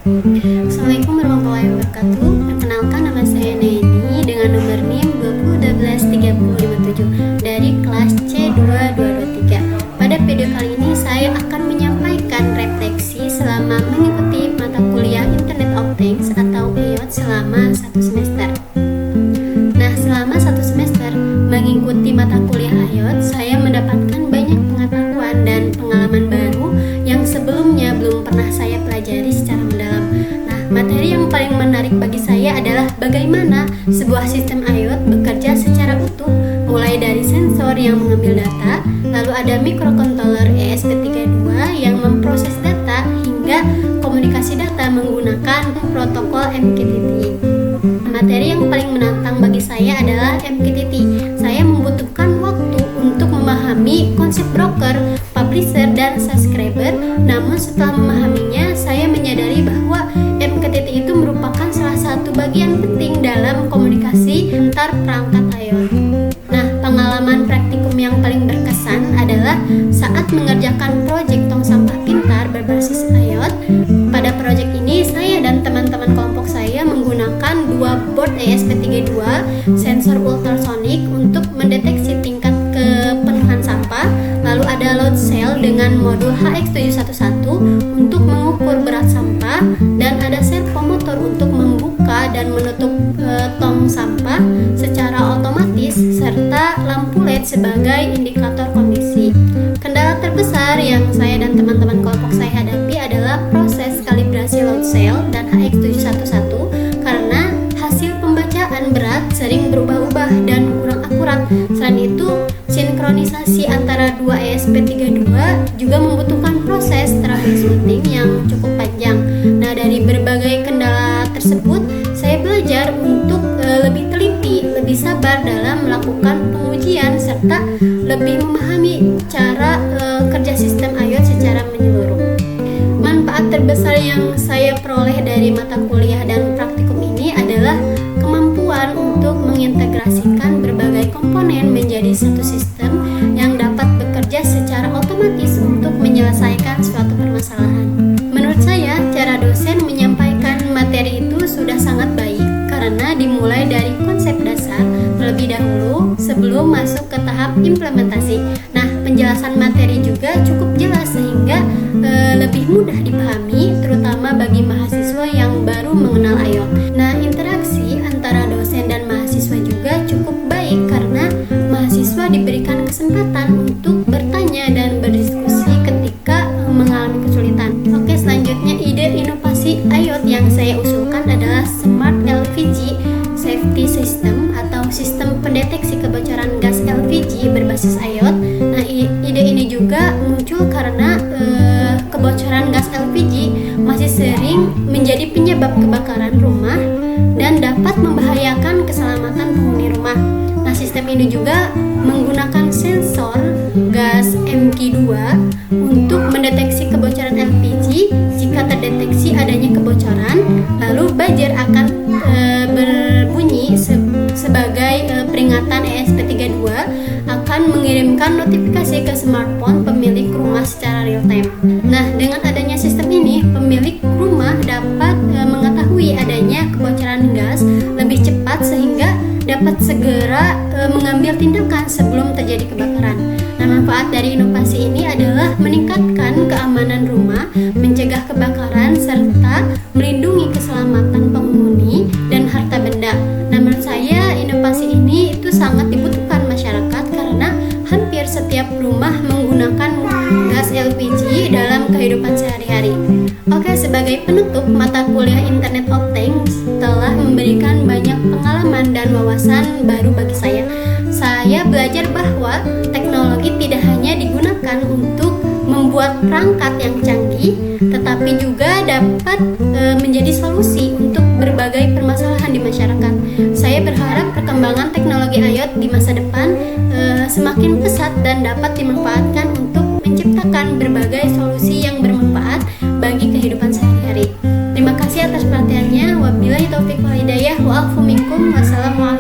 Assalamualaikum warahmatullahi wabarakatuh. Perkenalkan, nama saya Neni dengan nomor NIM 2012357 dari kelas C2223. Pada video kali ini saya akan menyampaikan refleksi selama mengikuti mata kuliah Internet of Things atau IoT selama 1 semester. Nah, selama 1 semester mengikuti mata kuliah IoT, saya mendapatkan banyak pengetahuan dan pengalaman baru yang sebelumnya belum pernah saya pelajari secara mendalam. Nah, materi yang paling menarik bagi saya adalah bagaimana sebuah sistem IoT bekerja secara utuh, mulai dari sensor yang mengambil data, lalu ada microcontroller ESP32 yang memproses data, hingga komunikasi data menggunakan protokol MQTT. Materi yang paling menantang bagi saya adalah MQTT. Saya membutuhkan waktu untuk memahami konsep broker, publisher, dan subscriber. Namun setelah memahaminya, saya menyadari bahwa MQTT itu merupakan salah satu bagian penting dalam komunikasi antar perangkat IoT. Nah, pengalaman praktikum yang paling berkesan adalah saat mengerjakan proyek tong sampah pintar berbasis IoT. Pada proyek ini, saya dan teman-teman kelompok saya menggunakan dua board ESP32 sensor ultrasonic untuk mendeteksi tingkat kepenuhan sampah, lalu ada load cell dengan modul HX711 untuk mengukur berat sampah, dan ada servomotor untuk membuka dan menutup tong sampah secara otomatis, serta lampu LED sebagai indikator kondisi. Kendala terbesar yang saya dan teman-teman kelompok saya hadapi adalah proses kalibrasi load cell dan HX711 karena hasil pembacaan berat sering berubah-ubah dan kurang akurat. Selain itu, sinkronisasi antara dua ESP32 juga membutuhkan proses troubleshooting yang cukup panjang. Nah, dari berbagai kendala tersebut, saya belajar untuk lebih teliti, lebih sabar dalam melakukan pengujian, serta lebih memahami cara kerja sistem IoT secara menyeluruh. Manfaat terbesar yang saya peroleh dari mata kuliah dan praktikum ini adalah kemampuan untuk mengintegrasikan berbagai komponen menjadi satu sistem yang dapat bekerja secara otomatis untuk menyelesaikan suatu permasalahan. Menurut saya, cara dosen menyampaikan materi itu sudah sangat baik karena dimulai dari konsep dasar terlebih dahulu sebelum masuk ke tahap implementasi. Nah, penjelasan materi juga cukup jelas sehingga lebih mudah dipahami, terutama bagi mahasiswa yang baru mengenal IoT. Nah, interaksi antara dosen dan mahasiswa juga cukup baik karena mahasiswa diberikan kesempatan untuk bertanya dan berdiskusi ketika mengalami kesulitan. Oke, selanjutnya ide inovasi IoT yang saya usulkan adalah Smart LPG Safety System atau sistem pendeteksi kebocoran gas LPG berbasis IoT. Nah, ide ini juga muncul karena kebocoran gas LPG masih sering menjadi penyebab kebakaran rumah dan dapat membahayakan keselamatan penghuni rumah. Nah, sistem ini juga menggunakan sensor gas MQ2 untuk mendeteksi kebocoran LPG. Jika terdeteksi adanya kebocoran, lalu buzzer akan berbunyi sebagai peringatan. ESP32 akan mengirimkan notifikasi ke smartphone pemilik rumah secara real time. Nah, dengan adanya sistem ini, pemilik rumah dapat mengetahui adanya kebocoran gas lebih cepat sehingga dapat segera mengambil tindakan sebelum terjadi kebakaran. Nah, manfaat dari inovasi ini adalah meningkatkan keamanan rumah, mencegah kebakaran, serta melindungi keselamatan penghuni dan harta benda. Nah, menurut saya inovasi ini itu sangat dibutuhkan masyarakat karena hampir setiap rumah menggunakan gas LPG dalam kehidupan sehari-hari. Oke, sebagai penutup, mata kuliah Internet of Things telah memberikan banyak pengalaman dan wawasan baru bagi saya. Saya belajar bahwa teknologi tidak hanya digunakan untuk membuat perangkat yang canggih, tetapi juga dapat menjadi solusi untuk berbagai permasalahan di masyarakat. Saya berharap perkembangan teknologi IoT di masa depan semakin pesat dan dapat dimanfaatkan untuk menciptakan berbagai solusi yang bermanfaat bagi kehidupan sehari-hari. Terima kasih atas perhatiannya. Wabillahi taufiq wal hidayah. Wa'afu minkum. Wassalamualaikum.